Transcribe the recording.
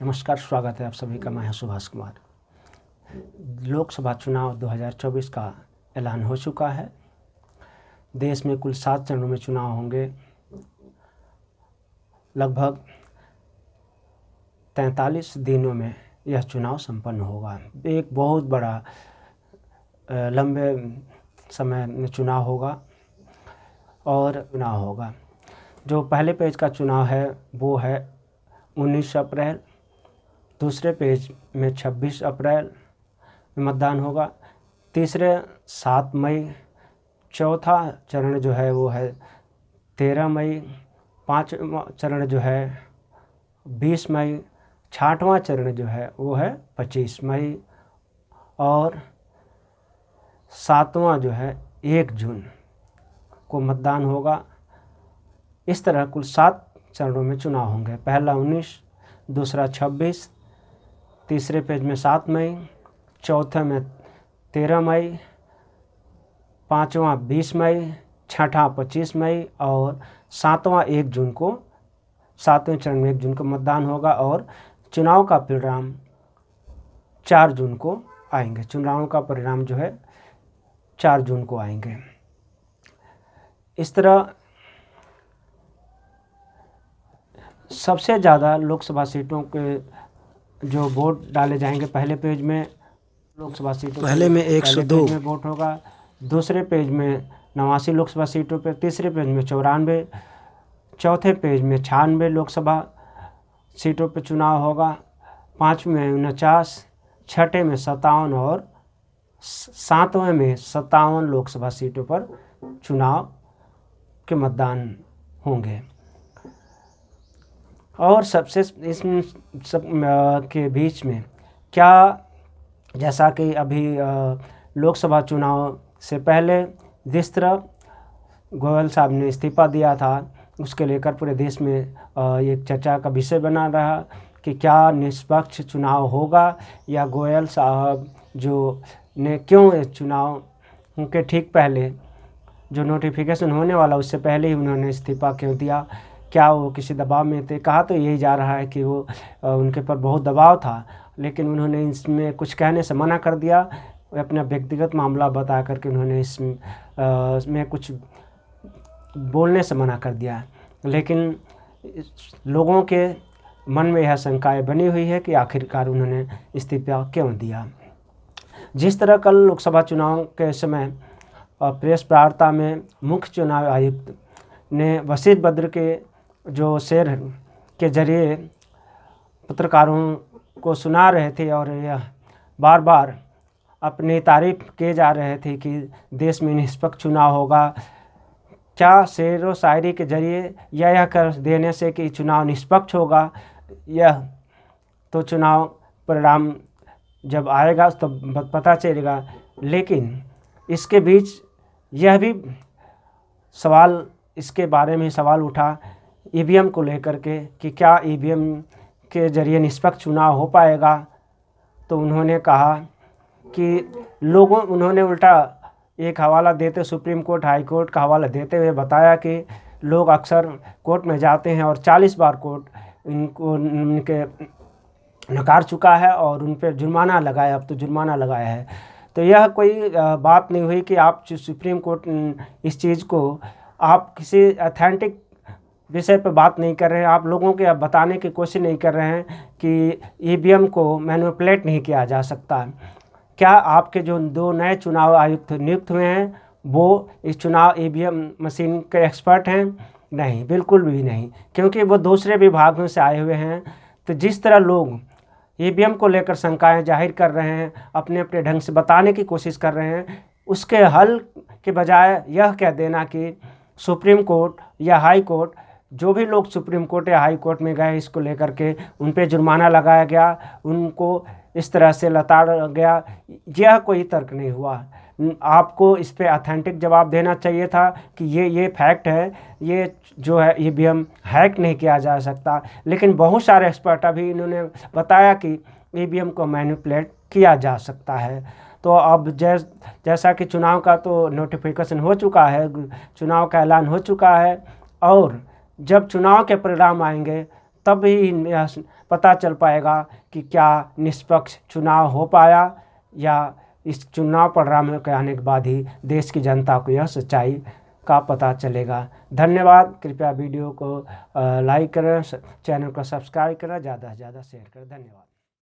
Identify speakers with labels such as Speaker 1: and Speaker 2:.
Speaker 1: नमस्कार, स्वागत है आप सभी का। मैं हूं सुभाष कुमार। लोकसभा चुनाव 2024 का ऐलान हो चुका है। देश में कुल 7 चरणों में चुनाव होंगे। लगभग 43 दिनों में यह चुनाव संपन्न होगा। एक बहुत बड़ा लंबे समय में चुनाव होगा जो पहले पेज का चुनाव है वो है 19 अप्रैल। दूसरे पेज में 26 अप्रैल में मतदान होगा। तीसरे 7 मई। चौथा चरण जो है वो है 13 मई। पाँचवा चरण जो है 20 मई। छठवां चरण जो है वो है 25 मई। और सातवां जो है 1 जून को मतदान होगा। इस तरह कुल 7 चरणों में चुनाव होंगे। पहला 19, दूसरा 26, तीसरे पेज में 7 मई, चौथे में 13 मई, पाँचवां 20 मई, छठा 25 मई और सातवें चरण में 1 जून को मतदान होगा। और चुनाव का परिणाम 4 जून को आएंगे। चुनाव का परिणाम जो है 4 जून को आएंगे। इस तरह सबसे ज़्यादा लोकसभा सीटों के जो वोट डाले जाएंगे पहले पेज में लोकसभा सीटों
Speaker 2: पहले में 102
Speaker 1: पेज में वोट होगा। दूसरे पेज में 89 लोकसभा सीटों पर, तीसरे पेज में 94, चौथे पेज में 96 लोकसभा सीटों पर चुनाव होगा। पाँचवें में 49, छठे में 57 और सातवें में 57 लोकसभा सीटों पर चुनाव के मतदान होंगे। और सबसे इस सब के बीच में क्या, जैसा कि अभी लोकसभा चुनाव से पहले जिस तरह गोयल साहब ने इस्तीफा दिया था, उसके लेकर पूरे देश में एक चर्चा का विषय बना रहा कि क्या निष्पक्ष चुनाव होगा या गोयल साहब जो ने क्यों चुनाव के ठीक पहले जो नोटिफिकेशन होने वाला उससे पहले ही उन्होंने इस्तीफा क्यों दिया। क्या वो किसी दबाव में थे? कहा तो यही जा रहा है कि वो उनके पर बहुत दबाव था, लेकिन उन्होंने इसमें कुछ कहने से मना कर दिया। अपना व्यक्तिगत मामला बता करके उन्होंने इसमें कुछ बोलने से मना कर दिया। लेकिन लोगों के मन में यह शंकाएं बनी हुई है कि आखिरकार उन्होंने इस्तीफा क्यों दिया। जिस तरह कल लोकसभा चुनाव के समय प्रेस वार्ता में मुख्य चुनाव आयुक्त ने वसीत बद्र के जो शेर के जरिए पत्रकारों को सुना रहे थे और यह बार बार अपनी तारीफ किए जा रहे थे कि देश में निष्पक्ष चुनाव होगा। क्या शेर व शायरी के जरिए यह कर देने से कि चुनाव निष्पक्ष होगा, यह तो चुनाव परिणाम जब आएगा तो पता चलेगा। लेकिन इसके बीच यह भी सवाल, इसके बारे में सवाल उठा ईवीएम को लेकर के कि क्या ईवीएम के जरिए निष्पक्ष चुनाव हो पाएगा। तो उन्होंने कहा कि उन्होंने उल्टा एक हवाला देते सुप्रीम कोर्ट, हाई कोर्ट का हवाला देते हुए बताया कि लोग अक्सर कोर्ट में जाते हैं और 40 बार कोर्ट उनके नकार चुका है और उन पर जुर्माना लगाया, अब तो जुर्माना लगाया है। तो यह कोई बात नहीं हुई कि आप सुप्रीम कोर्ट इस चीज़ को आप किसी अथेंटिक विषय पर बात नहीं कर रहे हैं। आप लोगों के बताने की कोशिश नहीं कर रहे हैं कि ईवीएम को मैनिपुलेट नहीं किया जा सकता। क्या आपके जो 2 नए चुनाव आयुक्त नियुक्त हुए हैं वो इस चुनाव ईवीएम मशीन के एक्सपर्ट हैं? नहीं, बिल्कुल भी नहीं, क्योंकि वो दूसरे विभागों से आए हुए हैं। तो जिस तरह लोग ईवीएम को लेकर शंकाएं जाहिर कर रहे हैं, अपने अपने ढंग से बताने की कोशिश कर रहे हैं, उसके हल के बजाय यह कह देना कि सुप्रीम कोर्ट या हाई कोर्ट, जो भी लोग सुप्रीम कोर्ट या हाई कोर्ट में गए इसको लेकर के उन पर जुर्माना लगाया गया, उनको इस तरह से लताड़ा गया, यह कोई तर्क नहीं हुआ। आपको इस पे अथेंटिक जवाब देना चाहिए था कि ये फैक्ट है, ये जो है ईवीएम हैक नहीं किया जा सकता। लेकिन बहुत सारे एक्सपर्ट अभी इन्होंने बताया कि ईवीएम को मैनिपुलेट किया जा सकता है। तो अब जैसा कि चुनाव का तो नोटिफिकेशन हो चुका है, चुनाव का ऐलान हो चुका है, और जब चुनाव के परिणाम आएंगे तब ही यह पता चल पाएगा कि क्या निष्पक्ष चुनाव हो पाया, या इस चुनाव परिणाम के आने के बाद ही देश की जनता को यह सच्चाई का पता चलेगा। धन्यवाद। कृपया वीडियो को लाइक करें, चैनल को सब्सक्राइब करें, ज़्यादा से ज़्यादा शेयर करें। धन्यवाद।